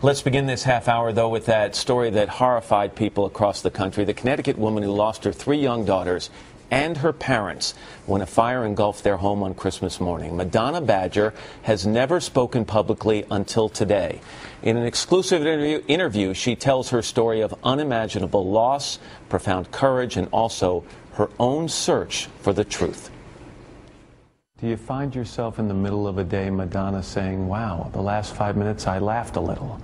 Let's begin this half hour, though, with that story that horrified people across the country. The Connecticut woman who lost her 3 young daughters and her parents when a fire engulfed their home on Christmas morning. Madonna Badger has never spoken publicly until today. In an exclusive interview, she tells her story of unimaginable loss, profound courage, and also her own search for the truth. Do you find yourself in the middle of a day, Madonna, saying, wow, the last 5 minutes I laughed a little,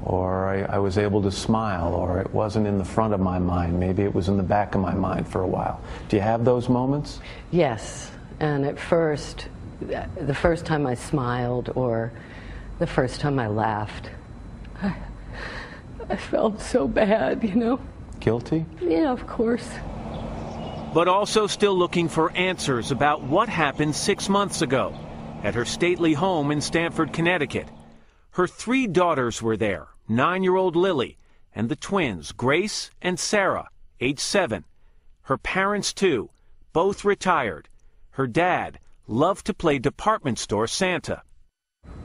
or I was able to smile, or it wasn't in the front of my mind, maybe it was in the back of my mind for a while? Do you have those moments? Yes, and at first, the first time I smiled or the first time I laughed, I felt so bad, you know. Guilty? Yeah, of course. But also still looking for answers about what happened 6 months ago at her stately home in Stamford, Connecticut. Her 3 daughters were there, 9-year-old Lily, and the twins, Grace and Sarah, age 7. Her parents, too, both retired. Her dad loved to play department store Santa.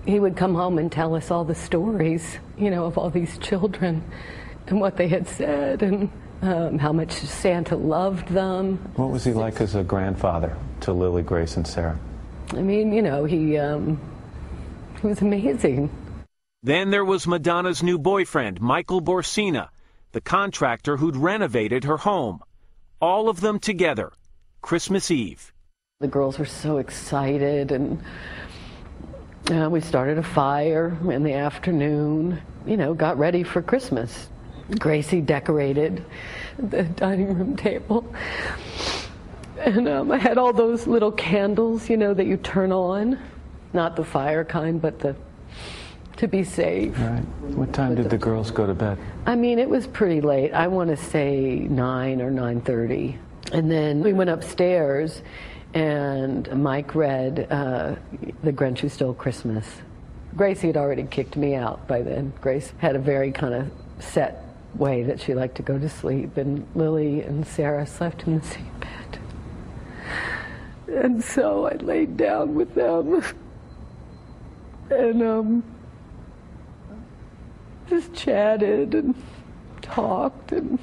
He would come home and tell us all the stories, you know, of all these children and what they had said and how much Santa loved them. What was he like as a grandfather to Lily, Grace, and Sarah? I mean, you know, he was amazing. Then there was Madonna's new boyfriend, Michael Borsina, the contractor who'd renovated her home. All of them together, Christmas Eve. The girls were so excited, and we started a fire in the afternoon, you know, got ready for Christmas. Gracie decorated the dining room table, and I had all those little candles, you know, that you turn on, not the fire kind, but the to be safe. Right. What time did the girls go to bed? I mean, it was pretty late. I want to say 9 or 9:30, and then we went upstairs, and Mike read The Grinch Who Stole Christmas. Gracie had already kicked me out by then. Grace had a very kind of set way that she liked to go to sleep, and Lily and Sarah slept in the same bed. And so I laid down with them and just chatted and talked and,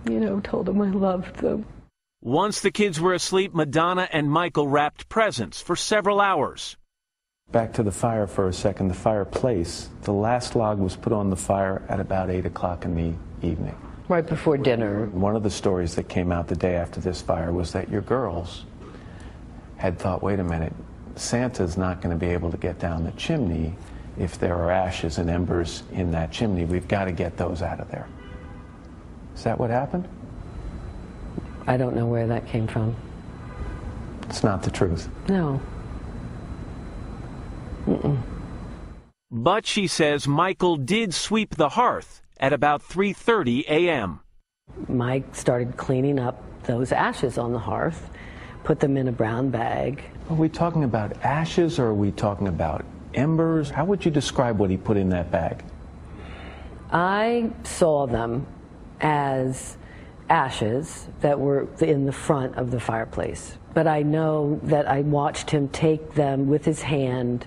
you know, told them I loved them. Once the kids were asleep, Madonna and Michael wrapped presents for several hours. Back to the fire for a second, the fireplace. The last log was put on the fire at about 8 o'clock in the evening. Right before dinner. One of the stories that came out the day after this fire was that your girls had thought, wait a minute, Santa's not going to be able to get down the chimney if there are ashes and embers in that chimney. We've got to get those out of there. Is that what happened? I don't know where that came from. It's not the truth. No. But she says Michael did sweep the hearth at about 3:30 a.m. Mike started cleaning up those ashes on the hearth, put them in a brown bag. Are we talking about ashes, or are we talking about embers? How would you describe what he put in that bag? I saw them as ashes that were in the front of the fireplace. But I know that I watched him take them with his hand,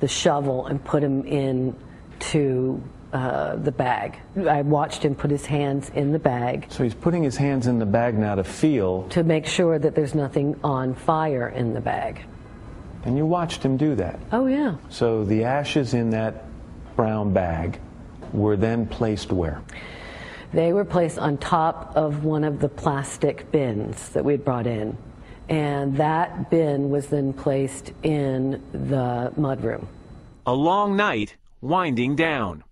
the shovel, and put them into the bag. I watched him put his hands in the bag. So he's putting his hands in the bag now to feel. To make sure that there's nothing on fire in the bag. And you watched him do that? Oh, yeah. So the ashes in that brown bag were then placed where? They were placed on top of one of the plastic bins that we'd brought in. And that bin was then placed in the mudroom. A long night winding down.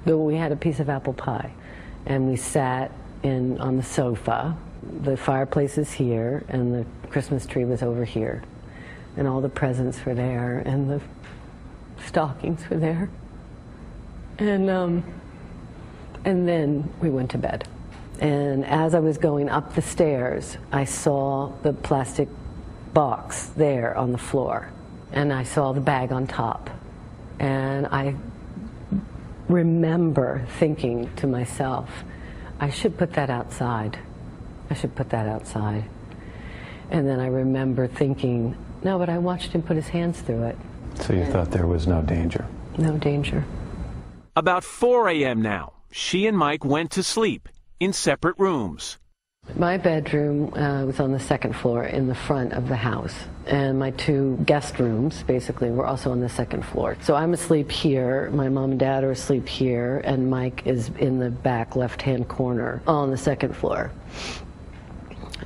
We had a piece of apple pie, and we sat on the sofa. The fireplace is here, and the Christmas tree was over here. And all the presents were there, and the stockings were there. And then we went to bed. And as I was going up the stairs, I saw the plastic box there on the floor, and I saw the bag on top. And I remember thinking to myself, I should put that outside. I should put that outside. And then I remember thinking, no, but I watched him put his hands through it. So you thought there was no danger? No danger. About 4 a.m. now, she and Mike went to sleep in separate rooms. My bedroom was on the second floor in the front of the house, and my two guest rooms basically were also on the second floor. So I'm asleep here, my mom and dad are asleep here, and Mike is in the back left-hand corner on the second floor.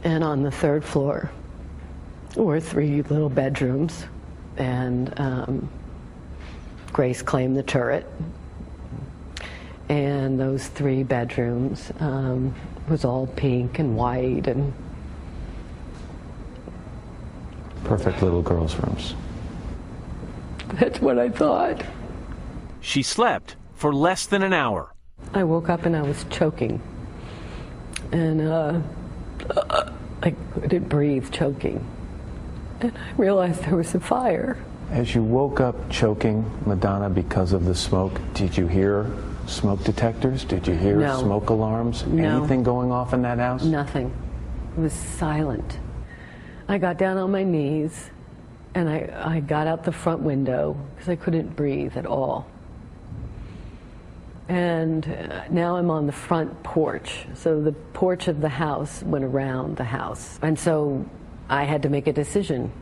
And on the third floor were 3 little bedrooms, and Grace claimed the turret. And those 3 bedrooms was all pink and white and perfect little girls' rooms. That's what I thought. She slept for less than an hour. I woke up and I was choking, and I couldn't breathe, choking, and I realized there was a fire. As you woke up choking, Madonna, because of the smoke, did you hear smoke detectors? Did you hear No. smoke alarms? No. Anything going off in that house? Nothing. It was silent. I got down on my knees and I got out the front window because I couldn't breathe at all. And now I'm on the front porch. So the porch of the house went around the house. And so I had to make a decision,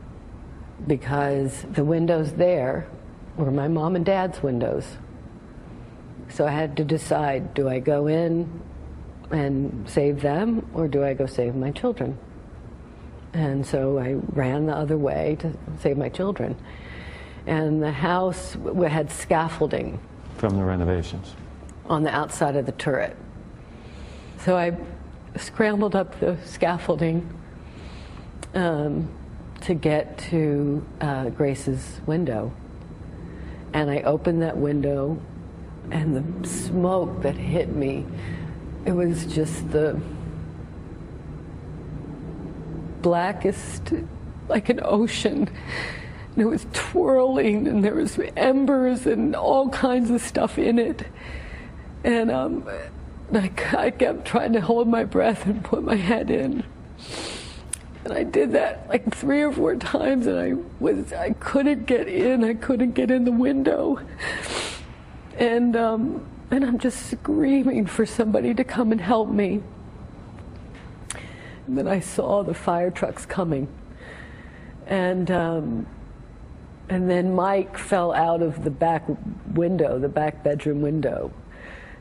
because the windows there were my mom and dad's windows. So I had to decide, do I go in and save them, or do I go save my children? And so I ran the other way to save my children. And the house had scaffolding. From the renovations? On the outside of the turret. So I scrambled up the scaffolding to get to Grace's window. And I opened that window, and the smoke that hit me, it was just the blackest, like an ocean. And it was twirling, and there was embers and all kinds of stuff in it. And I kept trying to hold my breath and put my head in. And I did that like 3 or 4 times, and I couldn't get in. I couldn't get in the window. And I'm just screaming for somebody to come and help me. And then I saw the fire trucks coming. And then Mike fell out of the back window, the back bedroom window.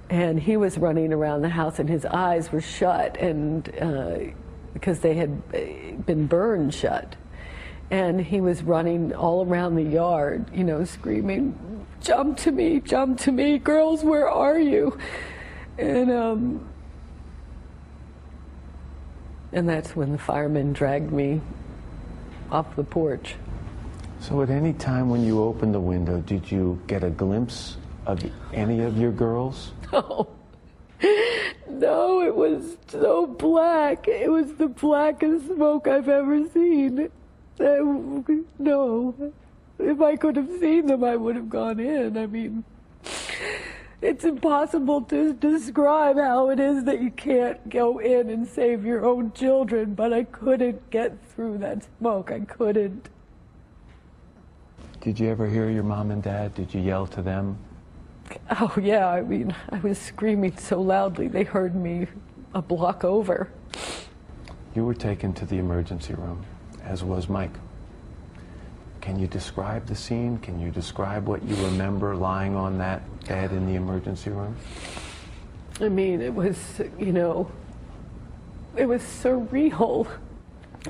And he was running around the house, and his eyes were shut, and because they had been burned shut. And he was running all around the yard, you know, screaming, jump to me, girls, where are you? And that's when the firemen dragged me off the porch. So at any time when you opened the window, did you get a glimpse of any of your girls? No, it was so black. It was the blackest smoke I've ever seen. No. If I could have seen them, I would have gone in. I mean, it's impossible to describe how it is that you can't go in and save your own children, but I couldn't get through that smoke. I couldn't. Did you ever hear your mom and dad? Did you yell to them? Oh, yeah, I mean, I was screaming so loudly, they heard me a block over. You were taken to the emergency room, as was Mike. Can you describe the scene? Can you describe what you remember lying on that bed in the emergency room? I mean, it was, you know, it was surreal.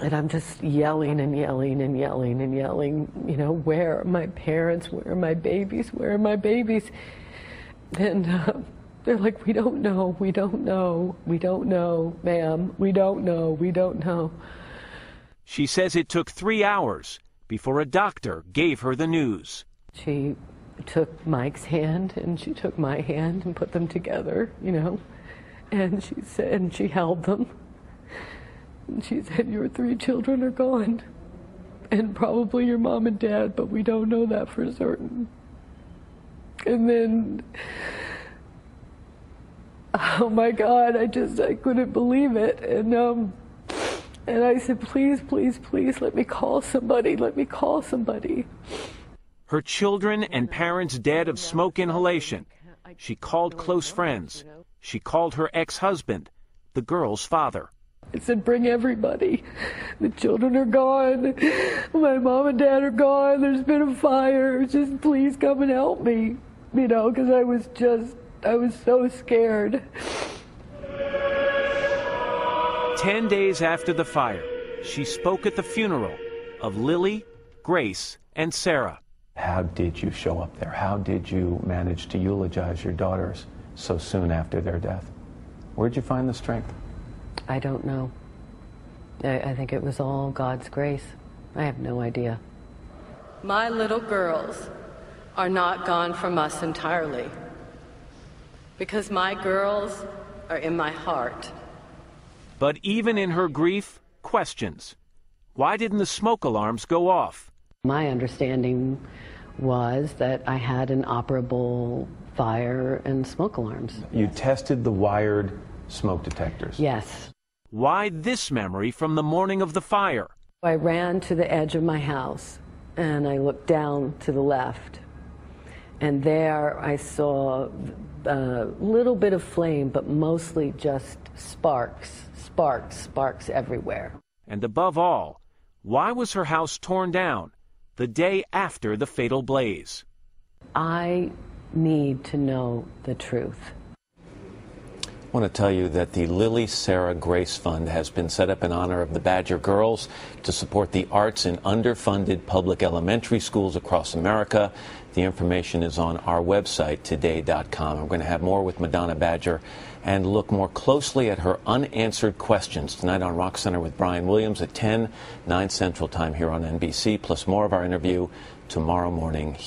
And I'm just yelling and yelling and yelling and yelling, you know, where are my parents? Where are my babies? Where are my babies? And they're like, we don't know, we don't know, we don't know, ma'am, we don't know, we don't know. She says it took 3 hours before a doctor gave her the news. She took Mike's hand and she took my hand and put them together, you know, and she said, and she held them. And she said, your 3 children are gone, and probably your mom and dad, but we don't know that for certain. And then, oh my God, I couldn't believe it. And I said, please, please, please, let me call somebody, let me call somebody. Her children and parents dead of smoke inhalation. She called close friends. She called her ex-husband, the girl's father. I said, bring everybody. The children are gone. My mom and dad are gone. There's been a fire. Just please come and help me. You know, because I was so scared. 10 days after the fire, she spoke at the funeral of Lily, Grace, and Sarah. How did you show up there? How did you manage to eulogize your daughters so soon after their death? Where'd you find the strength? I don't know. I think it was all God's grace. I have no idea. My little girls are not gone from us entirely, because my girls are in my heart. But even in her grief, questions. Why didn't the smoke alarms go off? My understanding was that I had inoperable fire and smoke alarms. You tested the wired smoke detectors? Yes. Why this memory from the morning of the fire? I ran to the edge of my house and I looked down to the left, and there I saw a little bit of flame, but mostly just sparks everywhere. And above all, why was her house torn down the day after the fatal blaze? I need to know the truth. I want to tell you that the Lily Sarah Grace Fund has been set up in honor of the Badger girls to support the arts in underfunded public elementary schools across America. The information is on our website, today.com. We're going to have more with Madonna Badger and look more closely at her unanswered questions tonight on Rock Center with Brian Williams at 10, 9 Central Time here on NBC, plus more of our interview tomorrow morning.